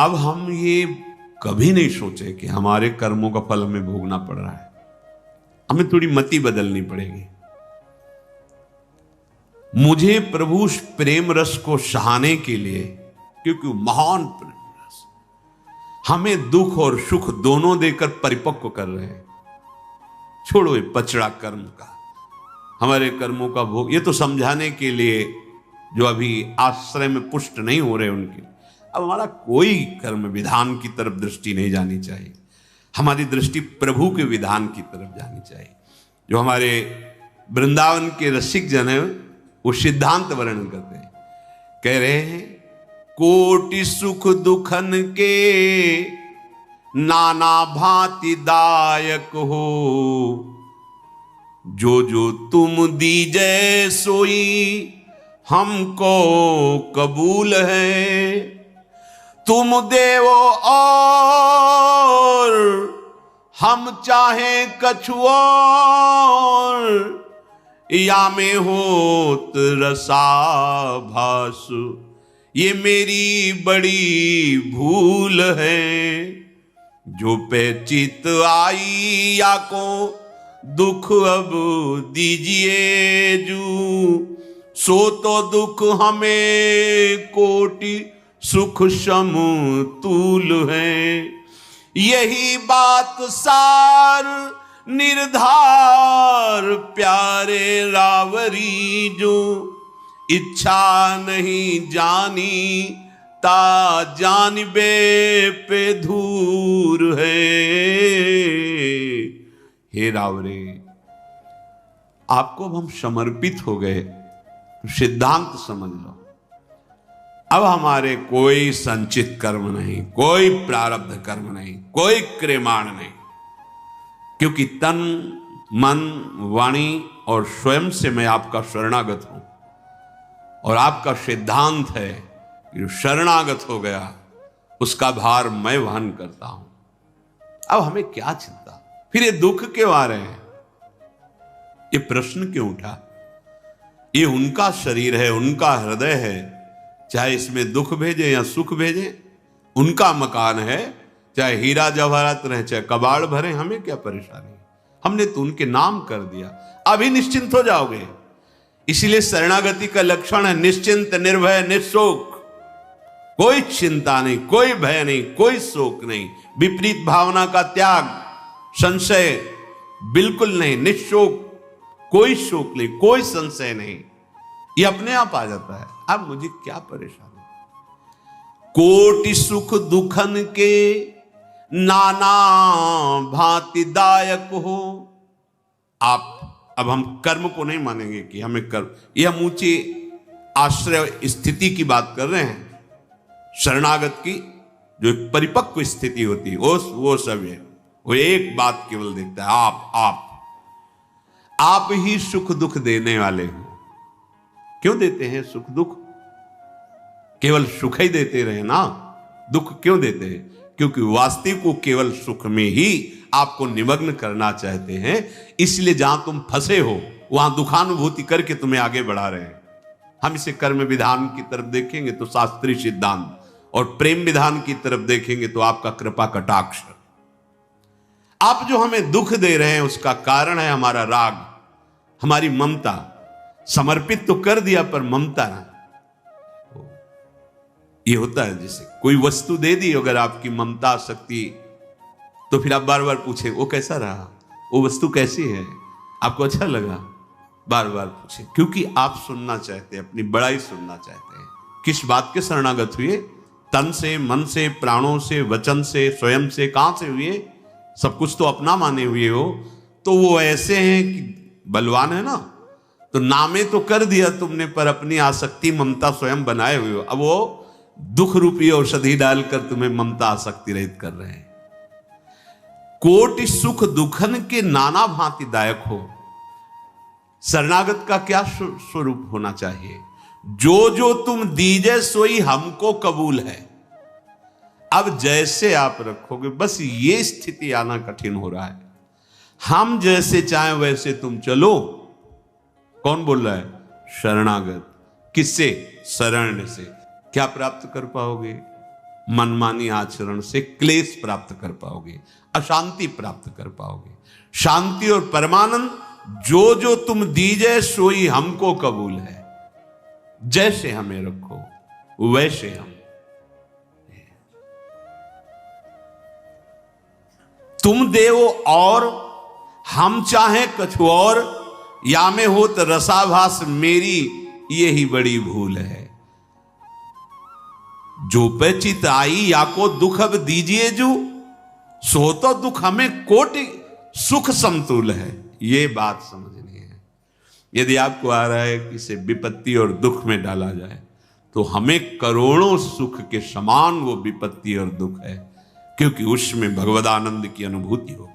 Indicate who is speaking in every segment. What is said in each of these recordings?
Speaker 1: अब हम ये कभी नहीं सोचे कि हमारे कर्मों का फल हमें भोगना पड़ रहा है। हमें थोड़ी मति बदलनी पड़ेगी। मुझे प्रभु प्रेम रस को सहाने के लिए, क्योंकि महान प्रेम रस हमें दुख और सुख दोनों देकर परिपक्व कर रहे हैं। छोड़ो ये पचड़ा कर्म का, हमारे कर्मों का भोग, ये तो समझाने के लिए जो अभी आश्रय में पुष्ट नहीं हो रहे उनके। अब हमारा कोई कर्म विधान की तरफ दृष्टि नहीं जानी चाहिए, हमारी दृष्टि प्रभु के विधान की तरफ जानी चाहिए। जो हमारे वृंदावन के रसिक जन है वो सिद्धांत वर्णन करते हैं, कह रहे हैं कोटि सुख दुखन के नाना भांति दायक हो, जो जो तुम दीजै सोई हमको कबूल है। तुम देवो और हम चाहे कछु और, या में होत रसाभास, ये मेरी बड़ी भूल है। जो पे चित आई या को दुख अब दीजिए जू, सो तो दुख हमें कोटि सुख समतुल है। यही बात सार निर्धार प्यारे रावरी, जो इच्छा नहीं जानी ता जानबे पे धूर है। हे रावरे, आपको अब हम समर्पित हो गए, सिद्धांत समझ लो। अब हमारे कोई संचित कर्म नहीं, कोई प्रारब्ध कर्म नहीं, कोई क्रियमाण नहीं, क्योंकि तन मन वाणी और स्वयं से मैं आपका शरणागत हूं। और आपका सिद्धांत है कि शरणागत हो गया उसका भार मैं वहन करता हूं। अब हमें क्या चिंता, फिर ये दुख क्यों आ रहे हैं, ये प्रश्न क्यों उठा। ये उनका शरीर है, उनका हृदय है, चाहे इसमें दुख भेजे या सुख भेजे, उनका मकान है, चाहे हीरा जवाहरात रहे चाहे कबाड़ भरे, हमें क्या परेशानी। हमने तो उनके नाम कर दिया, अभी निश्चिंत हो जाओगे। इसीलिए शरणागति का लक्षण है निश्चिंत निर्भय निशोक। कोई चिंता नहीं, कोई भय नहीं, कोई शोक नहीं, विपरीत भावना का त्याग, संशय बिल्कुल नहीं, निशोक, कोई शोक नहीं, कोई संशय नहीं, ये अपने आप आ जाता है। अब मुझे क्या परेशानी। कोटि सुख दुखन के नाना भांति दायक हो। आप अब हम कर्म को नहीं मानेंगे कि हमें कर्म, ये हम ऊंची आश्रय स्थिति की बात कर रहे हैं। शरणागत की जो एक परिपक्व स्थिति होती है वो सब है। वो एक बात केवल देखता है, आप ही सुख दुख देने वाले हो। क्यों देते हैं सुख दुख, केवल सुख ही देते रहे ना, दुख क्यों देते हैं, क्योंकि वास्तविक को केवल सुख में ही आपको निमग्न करना चाहते हैं। इसलिए जहां तुम फंसे हो वहां दुखानुभूति करके तुम्हें आगे बढ़ा रहे हैं। हम इसे कर्म विधान की तरफ देखेंगे तो शास्त्रीय सिद्धांत, और प्रेम विधान की तरफ देखेंगे तो आपका कृपा कटाक्ष। आप जो हमें दुख दे रहे हैं उसका कारण है हमारा राग, हमारी ममता। समर्पित तो कर दिया पर ममता ना। ये होता है जैसे कोई वस्तु दे दी, अगर आपकी ममता शक्ति, तो फिर आप बार बार पूछे वो कैसा रहा, वो वस्तु कैसी है, आपको अच्छा लगा, बार बार पूछे, क्योंकि आप सुनना चाहते हैं, अपनी बड़ाई सुनना चाहते हैं। किस बात के शरणागत हुए, तन से, मन से, प्राणों से, वचन से, स्वयं से, कहां से हुए, सब कुछ तो अपना माने हुए हो। तो वो ऐसे हैं कि बलवान है ना, तो नामे तो कर दिया तुमने, पर अपनी आसक्ति ममता स्वयं बनाए हुए हो। अब वो दुख रूपी औषधि डालकर तुम्हें ममता आसक्ति रहित कर रहे हैं। कोटि सुख दुखन के नाना भांति दायक हो। शरणागत का क्या स्वरूप होना चाहिए, जो जो तुम दीजे सोई हमको कबूल है। अब जैसे आप रखोगे, बस ये स्थिति आना कठिन हो रहा है। हम जैसे चाहें वैसे तुम चलो। कौन बोल रहा है, शरणागत। किससे, शरण से। क्या प्राप्त कर पाओगे, मनमानी आचरण से क्लेश प्राप्त कर पाओगे, अशांति प्राप्त कर पाओगे। शांति और परमानंद जो जो तुम दीजे सोई हमको कबूल है। जैसे हमें रखो वैसे हम। तुम देवो और हम चाहें कछु और, या में हो तो रसाभास मेरी यही बड़ी भूल है। जो पे चित आई या को दुख अब दीजिए जो, सो तो दुख हमें कोटि सुख समतुल है। ये बात समझनी है। यदि आपको आ रहा है कि इसे विपत्ति और दुख में डाला जाए, तो हमें करोड़ों सुख के समान वो विपत्ति और दुख है, क्योंकि उसमें भगवदानंद की अनुभूति होगी।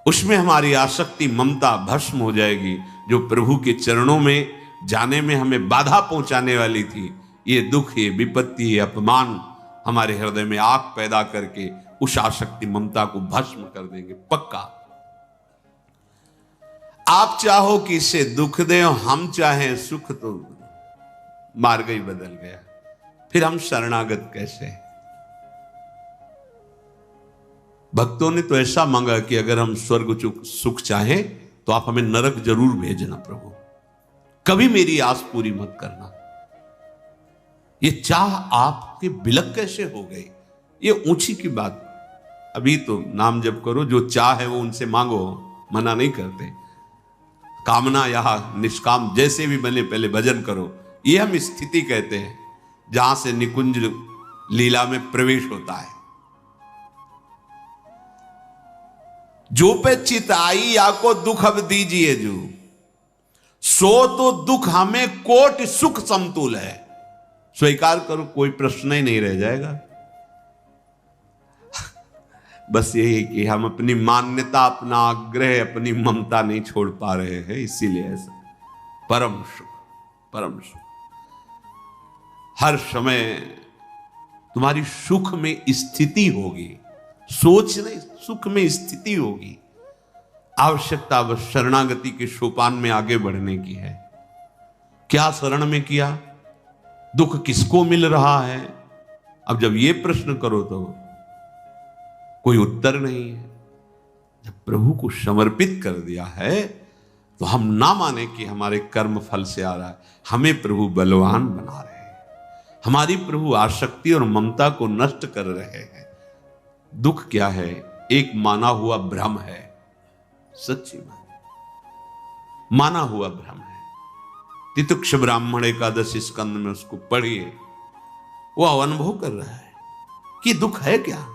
Speaker 1: उसमें हमारी आसक्ति ममता भस्म हो जाएगी, जो प्रभु के चरणों में जाने में हमें बाधा पहुंचाने वाली थी। ये दुख, ये विपत्ति, ये अपमान हमारे हृदय में आग पैदा करके उस आसक्ति ममता को भस्म कर देंगे पक्का। आप चाहो कि इसे दुख दे, हम चाहें सुख, तो मार्ग ही बदल गया। फिर हम शरणागत कैसे? भक्तों ने तो ऐसा मांगा कि अगर हम स्वर्ग सुख चाहें तो आप हमें नरक जरूर भेजना प्रभु, कभी मेरी आस पूरी मत करना। ये चाह आपके बिलक कैसे हो गई? ये ऊंची की बात। अभी तो नाम जप करो, जो चाह है वो उनसे मांगो, मना नहीं करते। कामना या निष्काम जैसे भी बने पहले भजन करो। ये हम स्थिति कहते हैं जहां से निकुंज लीला में प्रवेश होता है। जो पे चित आई या को दुख अब दीजिए जो, सो तो दुख हमें कोट सुख समतुल है। स्वीकार करो, कोई प्रश्न ही नहीं रह जाएगा। बस यही कि हम अपनी मान्यता, अपना आग्रह, अपनी ममता नहीं छोड़ पा रहे हैं, इसीलिए ऐसा। परम सुख, परम सुख हर समय तुम्हारी सुख में स्थिति होगी। सोच नहीं, सुख में स्थिति होगी। आवश्यकता बस शरणागति के सोपान में आगे बढ़ने की है। क्या शरण में किया? दुख किसको मिल रहा है? अब जब ये प्रश्न करो तो कोई उत्तर नहीं है। जब प्रभु को समर्पित कर दिया है तो हम ना माने कि हमारे कर्म फल से आ रहा है। हमें प्रभु बलवान बना रहे हैं, हमारी प्रभु आसक्ति और ममता को नष्ट कर रहे हैं। दुख क्या है? एक माना हुआ भ्रम है, सच्ची माना हुआ भ्रम है। तितिक्ष ब्राह्मण एकादशी स्कंद में उसको पढ़िए, वो अनुभव कर रहा है कि दुख है क्या।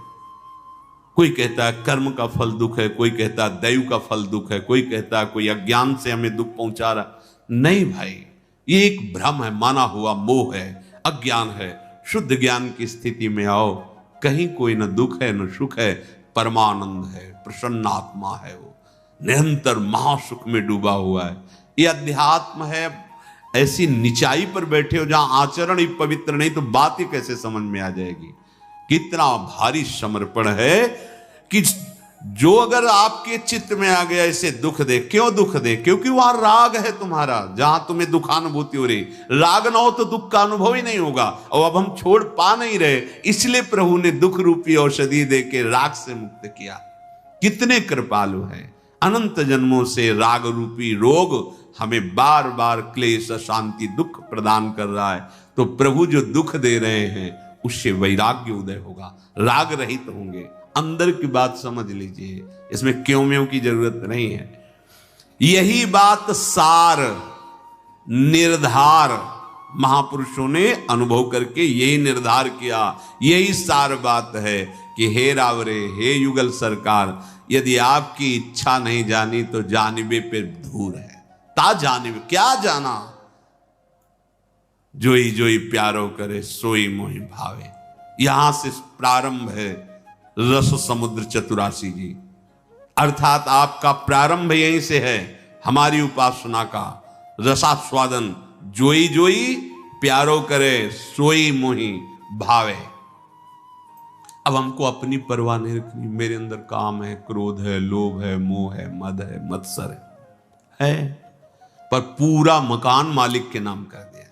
Speaker 1: कोई कहता है कर्म का फल दुख है, कोई कहता है दैव का फल दुख है, कोई कहता है कोई अज्ञान से हमें दुख पहुंचा रहा। नहीं भाई, ये एक भ्रम है, माना हुआ मोह है, अज्ञान है। शुद्ध ज्ञान की स्थिति में आओ, कहीं कोई न दुख है न सुख है, परमानंद है, प्रसन्न आत्मा है, वो निरंतर महासुख में डूबा हुआ है। ये अध्यात्म है। ऐसी निचाई पर बैठे हो जहां आचरण ही पवित्र नहीं, तो बात ही कैसे समझ में आ जाएगी। कितना भारी समर्पण है कि जो अगर आपके चित्त में आ गया इसे दुख दे। क्यों दुख दे? क्योंकि वहां राग है तुम्हारा, जहां तुम्हें दुखानुभूति हो रही। राग ना हो तो दुख का अनुभव ही नहीं होगा। और अब हम छोड़ पा नहीं रहे, इसलिए प्रभु ने दुख रूपी औषधि दे के राग से मुक्त किया। कितने कृपालु हैं। अनंत जन्मों से राग रूपी रोग हमें बार बार क्लेश, अशांति, दुख प्रदान कर रहा है। तो प्रभु जो दुख दे रहे हैं उससे वैराग्य उदय होगा, राग रहित होंगे। अंदर की बात समझ लीजिए, इसमें क्यों म्यों की जरूरत नहीं है। यही बात सार निर्धार महापुरुषों ने अनुभव करके यही निर्धार किया। यही सार बात है कि हे रावरे, हे युगल सरकार, यदि आपकी इच्छा नहीं जानी तो जानिबे पे धूर है। ता जानिबे, क्या जाना? जोई जोई प्यारो करे सोई मोहि भावे। यहां से प्रारंभ है रस समुद्र चतुरासी जी, अर्थात आपका प्रारंभ यहीं से है। हमारी उपासना का रसास्वादन, जोई जोई प्यारो करे सोई मोहि भावे। अब हमको अपनी परवाह नहीं रखनी। मेरे अंदर काम है, क्रोध है, लोभ है, मोह है, मद है, मत्सर है, पर पूरा मकान मालिक के नाम कर दिया।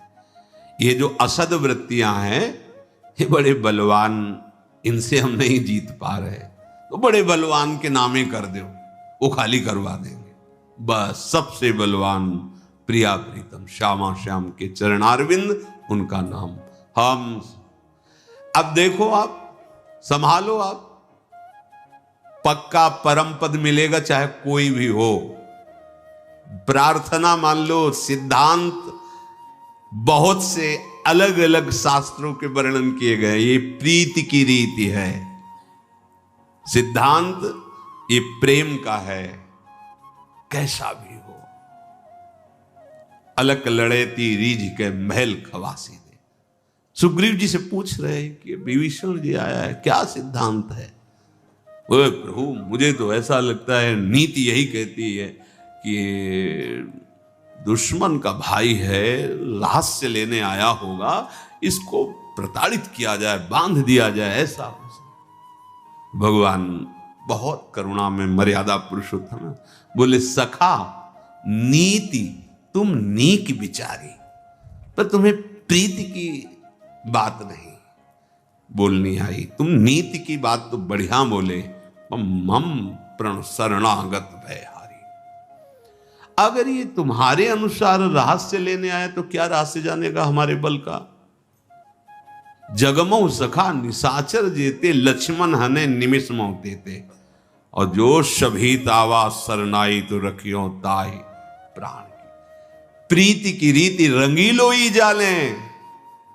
Speaker 1: ये जो असद वृत्तियां हैं, ये बड़े बलवान, इनसे हम नहीं जीत पा रहे, तो बड़े बलवान के नामे कर दो, वो खाली करवा देंगे। बस सबसे बलवान प्रिया प्रीतम श्यामा श्याम के चरणारविंद, उनका नाम हम। अब देखो, आप संभालो, आप पक्का परम पद मिलेगा, चाहे कोई भी हो। प्रार्थना मान लो, सिद्धांत बहुत से अलग अलग शास्त्रों के वर्णन किए गए, ये प्रीति की रीति है। सिद्धांत ये प्रेम का है, कैसा भी हो। अलक लड़ेती रीझ के महल खवासी दे। सुग्रीव जी से पूछ रहे हैं कि विभीषण जी आया है, क्या सिद्धांत है? ओए प्रभु, मुझे तो ऐसा लगता है नीति यही कहती है कि दुश्मन का भाई है, रहस्य लेने आया होगा, इसको प्रताड़ित किया जाए, बांध दिया जाए, ऐसा। भगवान बहुत करुणा में मर्यादा पुरुषोत्तम है, बोले सखा नीति तुम नीक विचारी, पर तुम्हें प्रीति की बात नहीं बोलनी आई। तुम नीति की बात तो बढ़िया बोले, मम प्रण शरणागत भयहारी। अगर ये तुम्हारे अनुसार रहस्य लेने आए तो क्या रहस्य जानेगा हमारे बल का? जगमो सखा निशाचर जेते, लक्ष्मण हने निमिष मोते थे। और जो शभीत आवा सरनाई तो रखियो ताई प्राण की। प्रीति की रीति रंगीलो ही जाने,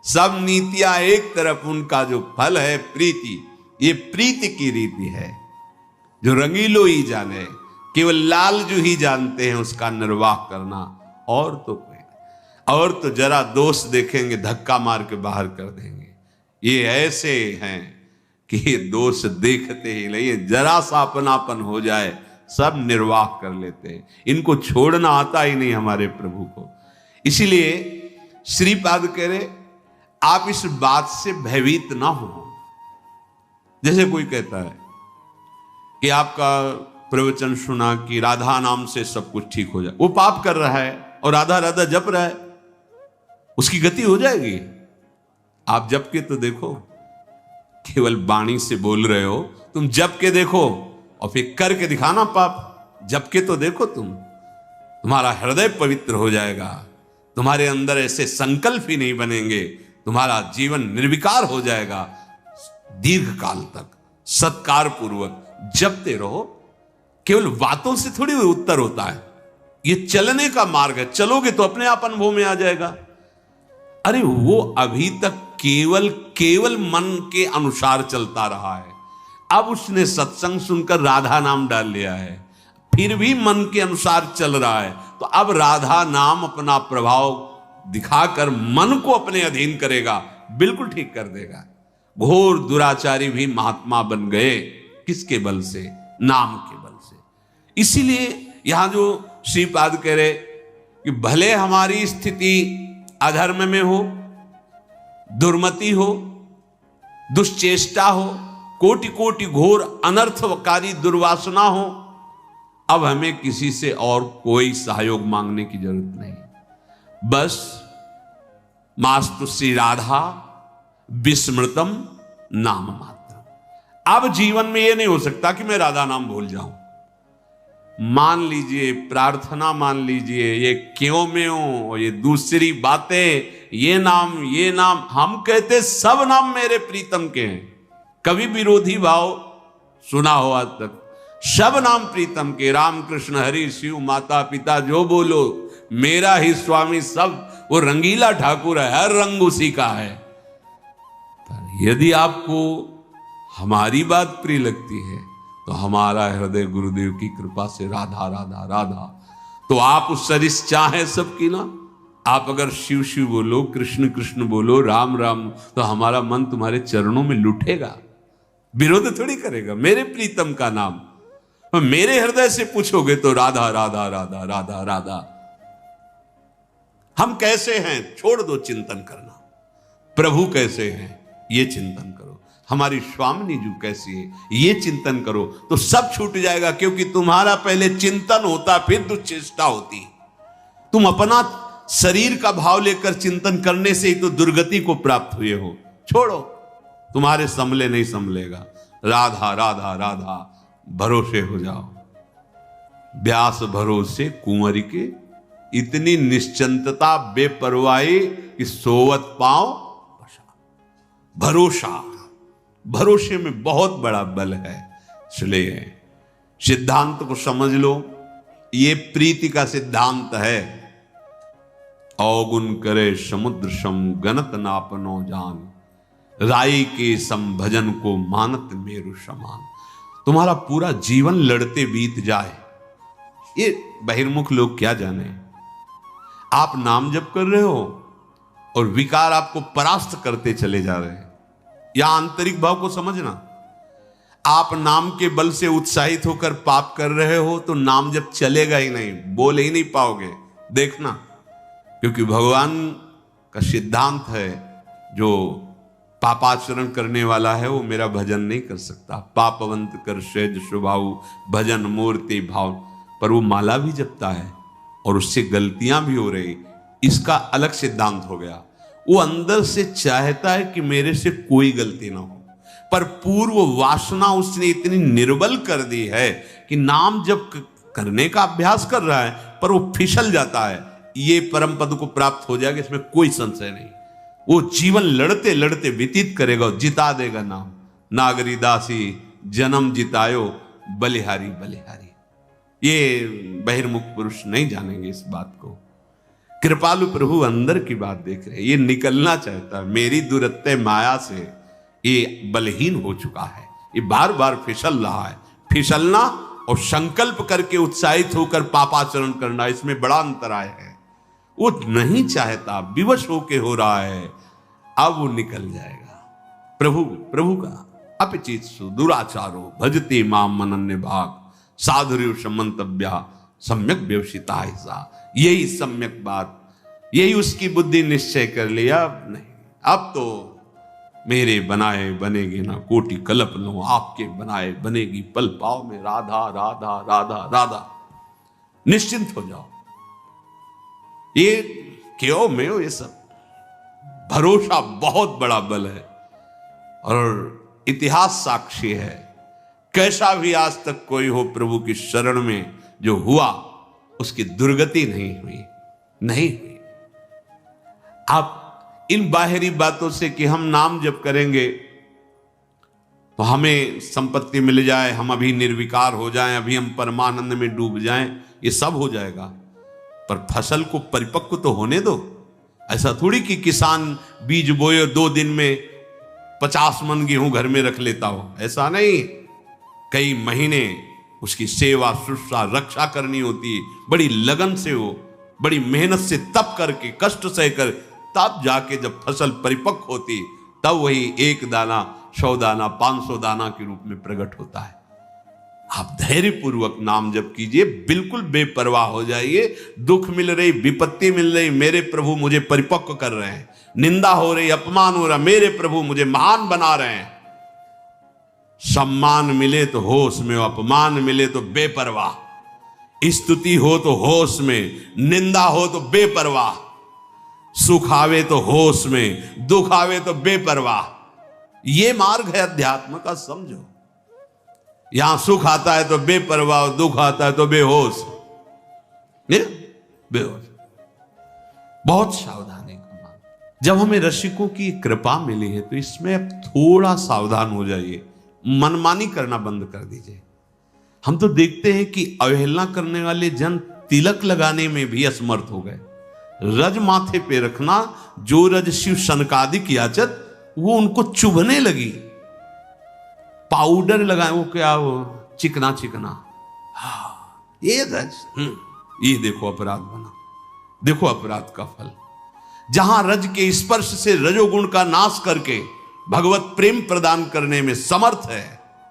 Speaker 1: सब नीतियां एक तरफ, उनका जो फल है प्रीति, ये प्रीति की रीति है जो रंगीलो ही जाने। केवल लालजू ही जानते हैं उसका निर्वाह करना, और तो कोई। और तो जरा दोष देखेंगे धक्का मार के बाहर कर देंगे। ये ऐसे हैं कि ये दोष देखते ही नहीं, जरा सा अपनापन हो जाए सब निर्वाह कर लेते हैं। इनको छोड़ना आता ही नहीं हमारे प्रभु को। इसीलिए श्रीपाद कह रहे, आप इस बात से भयभीत ना हो। जैसे कोई कहता है कि आपका प्रवचन सुना कि राधा नाम से सब कुछ ठीक हो जाए, वो पाप कर रहा है और राधा राधा जप रहा है, उसकी गति हो जाएगी। आप जप के तो देखो, केवल वाणी से बोल रहे हो, तुम जप के देखो और फिर करके दिखाना पाप। जप के तो देखो, तुम्हारा हृदय पवित्र हो जाएगा, तुम्हारे अंदर ऐसे संकल्प ही नहीं बनेंगे, तुम्हारा जीवन निर्विकार हो जाएगा। दीर्घ काल तक सत्कार पूर्वक जपते रहो। केवल बातों से थोड़ी उत्तर होता है, ये चलने का मार्ग है। चलोगे तो अपने आप अनुभव में आ जाएगा। अरे वो अभी तक केवल मन के अनुसार चलता रहा है, अब उसने सत्संग सुनकर राधा नाम डाल लिया है, फिर भी मन के अनुसार चल रहा है, तो अब राधा नाम अपना प्रभाव दिखाकर मन को अपने अधीन करेगा, बिल्कुल ठीक कर देगा। घोर दुराचारी भी महात्मा बन गए, किसके बल से? नाम के बल से। इसीलिए यहां जो श्रीपाद कह रहे कि भले हमारी स्थिति अधर्म में हो, दुर्मति हो, दुश्चेष्टा हो, कोटि कोटि घोर अनर्थकारी दुर्वासना हो, अब हमें किसी से और कोई सहयोग मांगने की जरूरत नहीं। बस मास्तु श्री राधा विस्मृतम नाम मात्र। अब जीवन में यह नहीं हो सकता कि मैं राधा नाम भूल जाऊं। मान लीजिए, प्रार्थना मान लीजिए, ये क्यों में हो, ये दूसरी बातें, ये नाम हम कहते सब नाम मेरे प्रीतम के हैं। कभी विरोधी भाव सुना हो आज तक? सब नाम प्रीतम के, राम कृष्ण हरि शिव माता पिता जो बोलो, मेरा ही स्वामी सब। वो रंगीला ठाकुर है, हर रंग उसी का है। पर यदि आपको हमारी बात प्रिय लगती है तो हमारा हृदय गुरुदेव की कृपा से राधा राधा राधा, तो आप उस सरिस चाहे सबकी ना। आप अगर शिव शिव बोलो, कृष्ण कृष्ण बोलो, राम राम, तो हमारा मन तुम्हारे चरणों में लुटेगा, विरोध थोड़ी करेगा। मेरे प्रीतम का नाम मेरे हृदय से पूछोगे तो राधा राधा राधा राधा राधा। हम कैसे हैं छोड़ दो चिंतन करना, प्रभु कैसे हैं ये चिंतन करो, हमारी स्वामिनी जी कैसी है ये चिंतन करो, तो सब छूट जाएगा। क्योंकि तुम्हारा पहले चिंतन होता, फिर दुश्चेष्टा होती। तुम अपना शरीर का भाव लेकर चिंतन करने से ही तो दुर्गति को प्राप्त हुए हो। छोड़ो, तुम्हारे संभले नहीं संभलेगा। राधा राधा राधा भरोसे हो जाओ। व्यास भरोसे कुंवर के, इतनी निश्चिंतता बेपरवाही कि सोवत पांव बसा। भरोसा, भरोसे में बहुत बड़ा बल है। इसलिए सिद्धांत को समझ लो, ये प्रीति का सिद्धांत है। अवगुण करे समुद्र सम गणत नापनो जान, राई के संभजन को मानत मेरु समान। तुम्हारा पूरा जीवन लड़ते बीत जाए, ये बहिर्मुख लोग क्या जाने। आप नाम जप कर रहे हो और विकार आपको परास्त करते चले जा रहे हैं। या आंतरिक भाव को समझना, आप नाम के बल से उत्साहित होकर पाप कर रहे हो तो नाम जब चलेगा ही नहीं, बोल ही नहीं पाओगे। देखना, क्योंकि भगवान का सिद्धांत है, जो पापाचरण करने वाला है वो मेरा भजन नहीं कर सकता। पापवंत कर सहज स्वभाव, भजन मूर्ति भाव। पर वो माला भी जपता है और उससे गलतियां भी हो रही, इसका अलग सिद्धांत हो गया। वो अंदर से चाहता है कि मेरे से कोई गलती ना हो, पर पूर्व वासना उसने इतनी निर्बल कर दी है कि नाम जब करने का अभ्यास कर रहा है पर वो फिसल जाता है। ये परम पद को प्राप्त हो जाएगा, इसमें कोई संशय नहीं। वो जीवन लड़ते लड़ते व्यतीत करेगा, जिता देगा नाम। नागरी दासी जन्म जितायो, बलिहारी बलिहारी। ये बहिर्मुख पुरुष नहीं जानेंगे इस बात को। कृपालु प्रभु अंदर की बात देख रहे हैं, ये निकलना चाहता है। मेरी दुरत्ते माया से ये बलहीन हो चुका है, ये बार बार फिसल रहा है। फिसलना और संकल्प करके उत्साहित होकर पापाचरण करना, इसमें बड़ा अंतराय है। वो नहीं चाहता, विवश होके हो रहा है। अब वो निकल जाएगा। प्रभु का अपचित सु दुराचारो भजते माम मनन्य भाग, साधुर्य समंतव्या सम्यक व्यवसिता ऐसा। यही सम्यक बात, यही उसकी बुद्धि निश्चय कर लिया। अब नहीं, अब तो मेरे बनाए बनेगी ना कोटि कल्प लो, आपके बनाए बनेगी पल पाव में। राधा राधा राधा राधा, निश्चिंत हो जाओ। ये क्यों में हो, ये सब भरोसा बहुत बड़ा बल है और इतिहास साक्षी है। कैसा भी आज तक कोई हो प्रभु की शरण में जो हुआ, उसकी दुर्गति नहीं हुई। आप इन बाहरी बातों से कि हम नाम जप करेंगे तो हमें संपत्ति मिल जाए, हम अभी निर्विकार हो जाएं, अभी हम परमानंद में डूब जाएं, ये सब हो जाएगा। पर फसल को परिपक्व तो होने दो। ऐसा थोड़ी कि किसान बीज बोए 2 दिन में 50 मन गेहूं घर में रख लेता हो, ऐसा नहीं। कई महीने उसकी सेवा शुश्रूषा रक्षा करनी होती है, बड़ी लगन से हो, बड़ी मेहनत से तप करके कष्ट सहकर, तब जाके जब फसल परिपक्व होती तब वही 1 दाना 100 दाना 500 दाना के रूप में प्रकट होता है। आप धैर्य पूर्वक नाम जप कीजिए, बिल्कुल बेपरवाह हो जाइए। दुख मिल रही, विपत्ति मिल रही, मेरे प्रभु मुझे परिपक्व कर रहे हैं। निंदा हो रही, अपमान हो रहा, मेरे प्रभु मुझे महान बना रहे हैं। सम्मान मिले तो होश में, अपमान मिले तो बेपरवाह। स्तुति हो तो होश में, निंदा हो तो बेपरवाह। सुख आवे तो होश में, दुख आवे तो बेपरवाह। ये मार्ग है अध्यात्म का, समझो। यहां सुख आता है तो बेपरवाह, दुख आता है तो बेहोश। बेहोश, बहुत सावधानी का मार्ग। जब हमें रसिकों की कृपा मिली है तो इसमें अब थोड़ा सावधान हो जाइए, मनमानी करना बंद कर दीजिए। हम तो देखते हैं कि अवहेलना करने वाले जन तिलक लगाने में भी असमर्थ हो गए। रज माथे पे रखना, जो रज शिव सनकादिक याचत, वो उनको चुभने लगी। पाउडर लगाए, वो क्या, वो चिकना चिकना, हाँ ये रज, ये देखो अपराध बना। देखो अपराध का फल। जहां रज के स्पर्श से रजोगुण का नाश करके भगवत प्रेम प्रदान करने में समर्थ है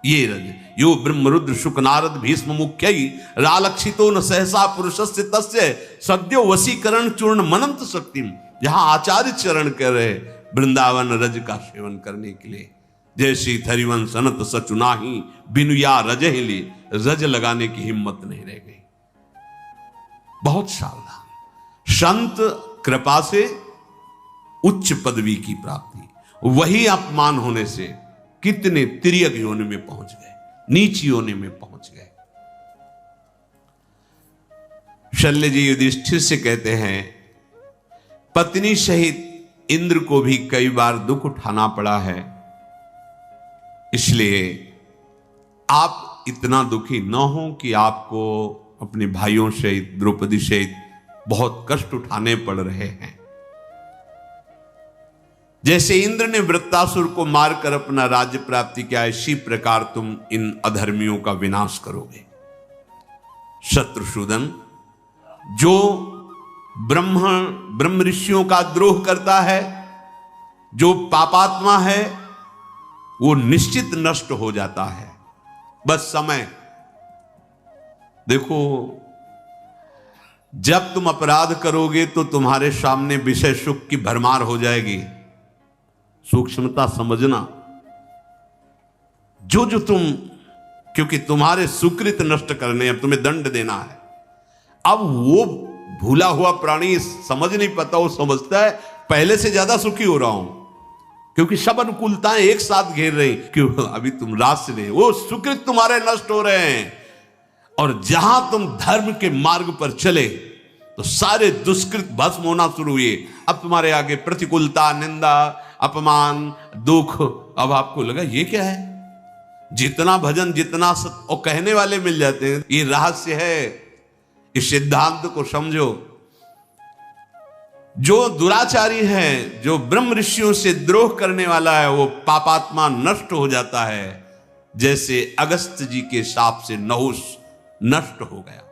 Speaker 1: ये रज। यो ब्रह्म रुद्र शुक नारद भीष्म मुख्य रालक्षितो न सहसा पुरुषस्य तस्य सद्यो वशीकरण चूर्ण मनंत शक्तिम। जहां आचार्य चरण कर रहे वृंदावन रज का सेवन करने के लिए। जैसी थरिवन सनत सचुनाही बिनुया रज ली, रज लगाने की हिम्मत नहीं रह गई। बहुत सावधान। संत कृपा से उच्च पदवी की प्राप्ति, वही अपमान होने से कितने तिर्यक योनि में पहुंच गए, नीच योनि में पहुंच गए। शल्य जी युधिष्ठिर से कहते हैं, पत्नी सहित इंद्र को भी कई बार दुख उठाना पड़ा है, इसलिए आप इतना दुखी न हो कि आपको अपने भाइयों सहित, द्रौपदी सहित बहुत कष्ट उठाने पड़ रहे हैं। जैसे इंद्र ने वृत्तासुर को मारकर अपना राज्य प्राप्ति किया, इसी प्रकार तुम इन अधर्मियों का विनाश करोगे। शत्रुसूदन जो ब्रह्म ऋषियों का द्रोह करता है, जो पापात्मा है, वो निश्चित नष्ट हो जाता है। बस समय देखो, जब तुम अपराध करोगे तो तुम्हारे सामने विषय सुख की भरमार हो जाएगी। सूक्ष्मता समझना, जो जो तुम, क्योंकि तुम्हारे सुकृत नष्ट करने, अब तुम्हें दंड देना है। अब वो भूला हुआ प्राणी समझ नहीं पाता, वो समझता है पहले से ज्यादा सुखी हो रहा हूं, क्योंकि सब अनुकूलताएं एक साथ घेर रही, क्यों अभी तुम रास में, वो सुकृत तुम्हारे नष्ट हो रहे हैं। और जहां तुम धर्म के मार्ग पर चले तो सारे दुष्कृत भस्म होना शुरू हुए। अब तुम्हारे आगे प्रतिकूलता, निंदा, अपमान, दुख, अब आपको लगा ये क्या है, जितना भजन, जितना और कहने वाले मिल जाते हैं। ये रहस्य है, इस सिद्धांत को समझो। जो दुराचारी है, जो ब्रह्म ऋषियों से द्रोह करने वाला है, वो पापात्मा नष्ट हो जाता है, जैसे अगस्त जी के शाप से नहुष नष्ट हो गया।